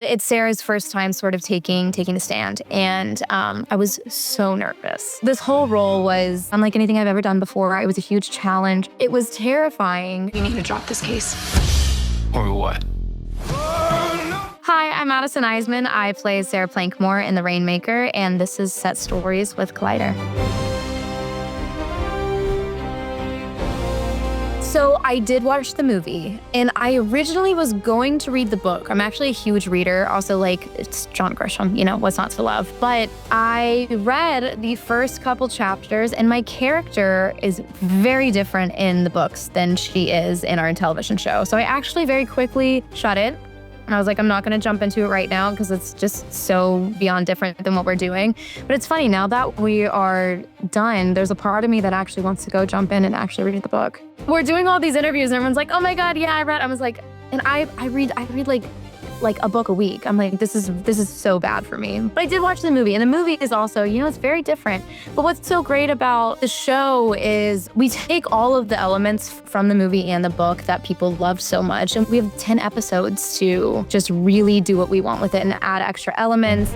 It's Sarah's first time sort of taking the stand, and I was so nervous. This whole role was unlike anything I've ever done before. It was a huge challenge. It was terrifying. You need to drop this case. Or what? Hi, I'm Madison Iseman. I play Sarah Plankmore in The Rainmaker, and this is Set Stories with Collider. So I did watch the movie, and I originally was going to read the book. I'm actually a huge reader. Also, it's John Grisham, what's not to love. But I read the first couple chapters, and my character is very different in the books than she is in our television show. So I actually very quickly shut it. And I was like, I'm not going to jump into it right now because it's just so beyond different than what we're doing. But it's funny, now that we are done, there's a part of me that actually wants to go jump in and actually read the book. We're doing all these interviews and everyone's like, oh my God, yeah, I read. I was like, and I read like a book a week. I'm like, this is so bad for me. But I did watch the movie, and the movie is also, it's very different. But what's so great about the show is we take all of the elements from the movie and the book that people loved so much, and we have 10 episodes to just really do what we want with it and add extra elements.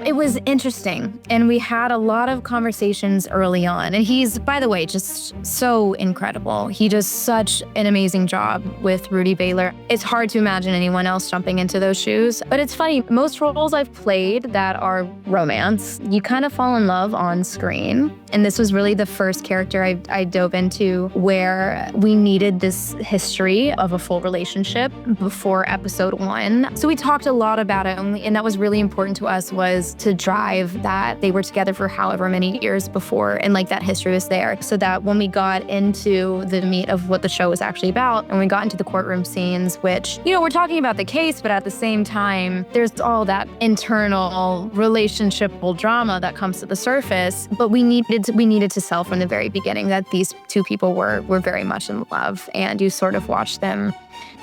It was interesting, and we had a lot of conversations early on. And he's, by the way, just so incredible. He does such an amazing job with Rudy Baylor. It's hard to imagine anyone else jumping into those shoes. But it's funny, most roles I've played that are romance, you kind of fall in love on screen. And this was really the first character I dove into where we needed this history of a full relationship before episode 1. So we talked a lot about it, and that was really important to us, was to drive that they were together for however many years before, and that history was there, so that when we got into the meat of what the show was actually about, and we got into the courtroom scenes, which, we're talking about the case, but at the same time, there's all that internal relationshipal drama that comes to the surface. But we needed to sell from the very beginning that these two people were very much in love, and you sort of watch them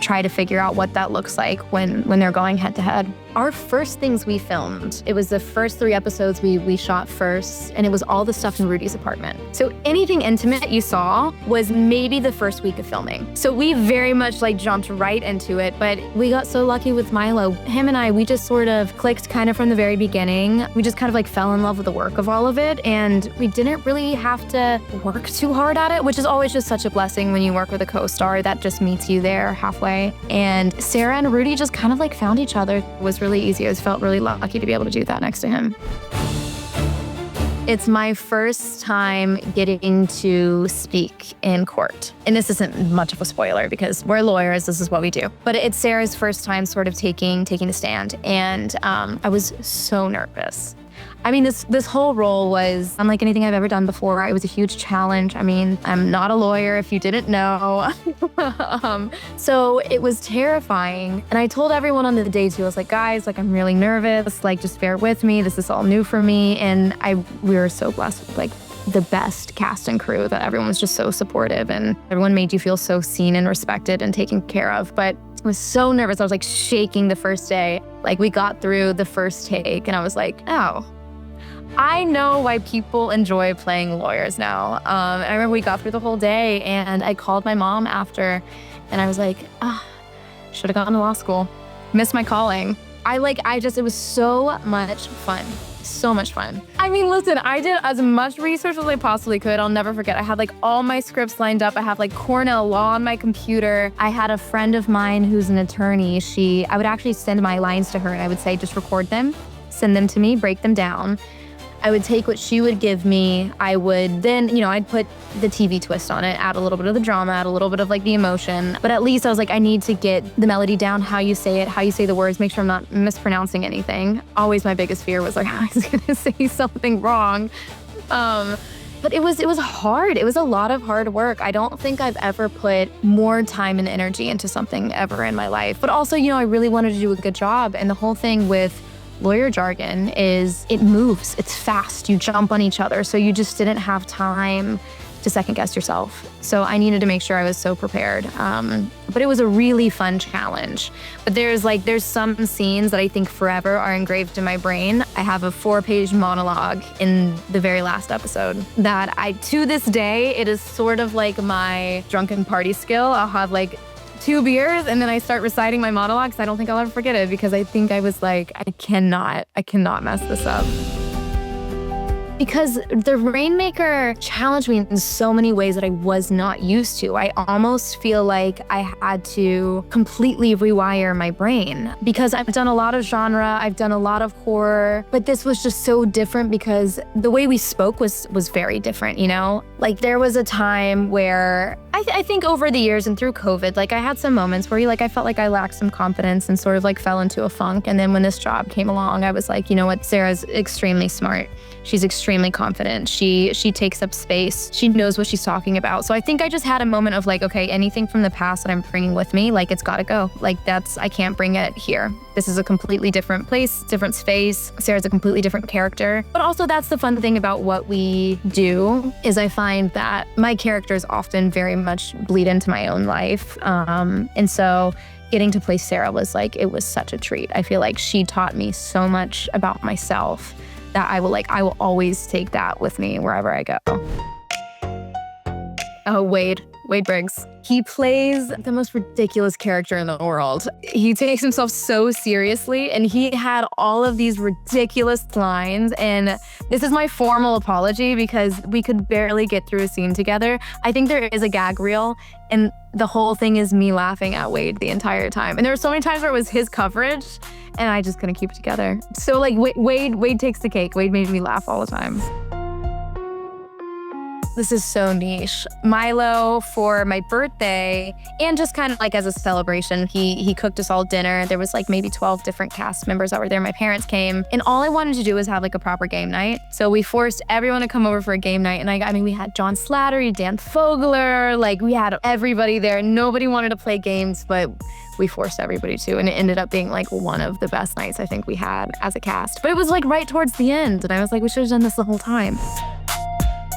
try to figure out what that looks like when they're going head to head. Our first things we filmed, it was the first 3 episodes we shot first, and it was all the stuff in Rudy's apartment. So anything intimate you saw was maybe the first week of filming. So we very much jumped right into it, but we got so lucky with Milo. Him and I, we just sort of clicked kind of from the very beginning. We just kind of fell in love with the work of all of it, and we didn't really have to work too hard at it, which is always just such a blessing when you work with a co-star that just meets you there halfway. And Sarah and Rudy just kind of found each other. It was really easy. I felt really lucky to be able to do that next to him. It's my first time getting to speak in court. And this isn't much of a spoiler because we're lawyers, this is what we do. But it's Sarah's first time sort of taking the stand, and I was so nervous. I mean, this whole role was unlike anything I've ever done before. It was a huge challenge. I mean, I'm not a lawyer, if you didn't know. So it was terrifying. And I told everyone on the day too, I was like, guys, I'm really nervous. Just bear with me. This is all new for me. And we were so blessed with the best cast and crew, that everyone was just so supportive, and everyone made you feel so seen and respected and taken care of. But I was so nervous. I was shaking the first day. We got through the first take, and I was like, oh, I know why people enjoy playing lawyers now. I remember we got through the whole day, and I called my mom after, and I was like, should have gone to law school. Missed my calling. It was so much fun. So much fun. I mean, listen, I did as much research as I possibly could. I'll never forget. I had all my scripts lined up. I have Cornell Law on my computer. I had a friend of mine who's an attorney. I would actually send my lines to her, and I would say, just record them, send them to me, break them down. I would take what she would give me. I would then, I'd put the TV twist on it, add a little bit of the drama, add a little bit of the emotion. But at least I was I need to get the melody down, how you say it, how you say the words, make sure I'm not mispronouncing anything. Always my biggest fear was I was gonna say something wrong. But it was hard. It was a lot of hard work. I don't think I've ever put more time and energy into something ever in my life. But also, I really wanted to do a good job. And the whole thing with lawyer jargon is it moves, it's fast, you jump on each other. So you just didn't have time to second guess yourself. So I needed to make sure I was so prepared. But it was a really fun challenge. But there's some scenes that I think forever are engraved in my brain. I have a 4-page monologue in the very last episode that to this day, it is sort of my drunken party skill. I'll have 2 beers and then I start reciting my monologues. I don't think I'll ever forget it because I think I was like, I cannot mess this up. Because the Rainmaker challenged me in so many ways that I was not used to. I almost feel like I had to completely rewire my brain because I've done a lot of genre, I've done a lot of horror, but this was just so different because the way we spoke was very different, you know? Like there was a time where I think over the years and through COVID, like I had some moments where I felt like I lacked some confidence and sort of like fell into a funk. And then when this job came along, I was like, you know what, Sarah's extremely smart. She's extremely confident. She takes up space. She knows what she's talking about. So I think I just had a moment of like, okay, anything from the past that I'm bringing with me, like it's gotta go. Like I can't bring it here. This is a completely different place, different space. Sarah's a completely different character. But also that's the fun thing about what we do is I find that my characters often very much bleed into my own life. And so getting to play Sarah was like, it was such a treat. I feel like she taught me so much about myself that I will always take that with me wherever I go. Oh, Wade Briggs. He plays the most ridiculous character in the world. He takes himself so seriously and he had all of these ridiculous lines. And this is my formal apology because we could barely get through a scene together. I think there is a gag reel and the whole thing is me laughing at Wade the entire time. And there were so many times where it was his coverage and I just couldn't keep it together. So like Wade takes the cake. Wade made me laugh all the time. This is so niche. Milo, for my birthday, and just kind of like as a celebration, he cooked us all dinner. There was like maybe 12 different cast members that were there. My parents came, and all I wanted to do was have like a proper game night. So we forced everyone to come over for a game night. And I mean, we had John Slattery, Dan Fogler, like we had everybody there. Nobody wanted to play games, but we forced everybody to, and it ended up being like one of the best nights I think we had as a cast. But it was like right towards the end, and I was like, we should have done this the whole time.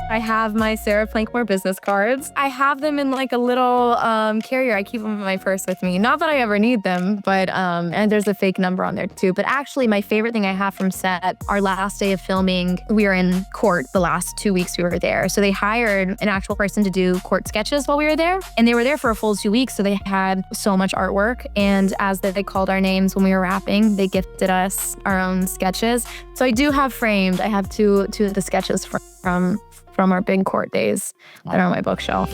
I have my Sarah Plankmore business cards. I have them in like a little carrier. I keep them in my purse with me. Not that I ever need them, but and there's a fake number on there too. But actually my favorite thing I have from set, our last day of filming, we were in court the last 2 weeks we were there. So they hired an actual person to do court sketches while we were there. And they were there for a full 2 weeks. So they had so much artwork. And as they called our names when we were wrapping, they gifted us our own sketches. So I do have framed, I have two of the sketches from our big court days that are on my bookshelf.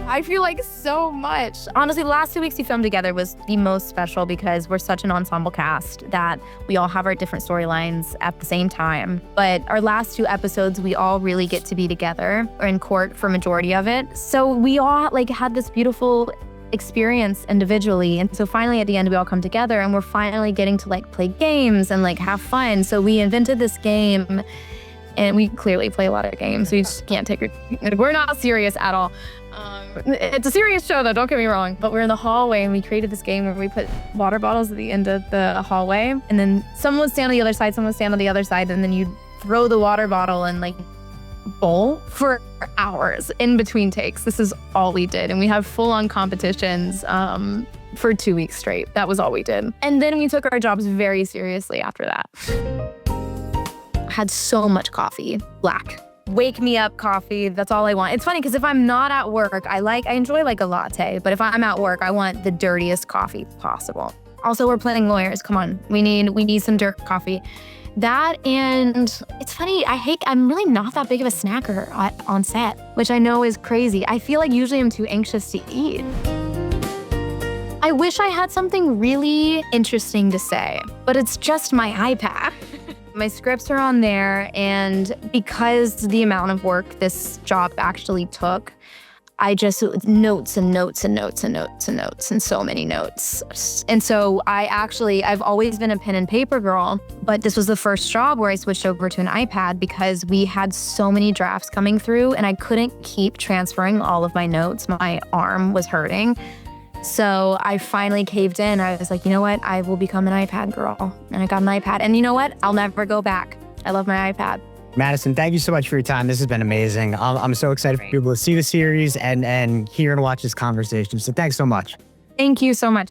I feel like so much. Honestly, the last 2 weeks we filmed together was the most special because we're such an ensemble cast that we all have our different storylines at the same time. But our last 2 episodes, we all really get to be together or in court for majority of it. So we all like had this beautiful experience individually. And so finally at the end, we all come together and we're finally getting to like play games and like have fun. So we invented this game. And we clearly play a lot of games. We just can't take it. We're not serious at all. It's a serious show though, don't get me wrong. But we're in the hallway and we created this game where we put water bottles at the end of the hallway. And then someone would stand on the other side, someone would stand on the other side. And then you'd throw the water bottle and like bowl for hours in between takes. This is all we did. And we have full on competitions for 2 weeks straight. That was all we did. And then we took our jobs very seriously after that. Had so much coffee, black. Wake me up coffee, that's all I want. It's funny because if I'm not at work, I enjoy like a latte, but if I'm at work, I want the dirtiest coffee possible. Also, we're playing lawyers, come on. We need some dirt coffee. That, and it's funny, I'm really not that big of a snacker on set, which I know is crazy. I feel like usually I'm too anxious to eat. I wish I had something really interesting to say, but it's just my iPad. My scripts are on there, and because the amount of work this job actually took, I just notes and notes and notes and notes and notes and so many notes. And so I've always been a pen and paper girl, but this was the first job where I switched over to an iPad because we had so many drafts coming through and I couldn't keep transferring all of my notes. My arm was hurting. So I finally caved in. I was like, you know what? I will become an iPad girl. And I got an iPad. And you know what? I'll never go back. I love my iPad. Madison, thank you so much for your time. This has been amazing. I'm so excited for people to see the series and hear and watch this conversation. So thanks so much. Thank you so much.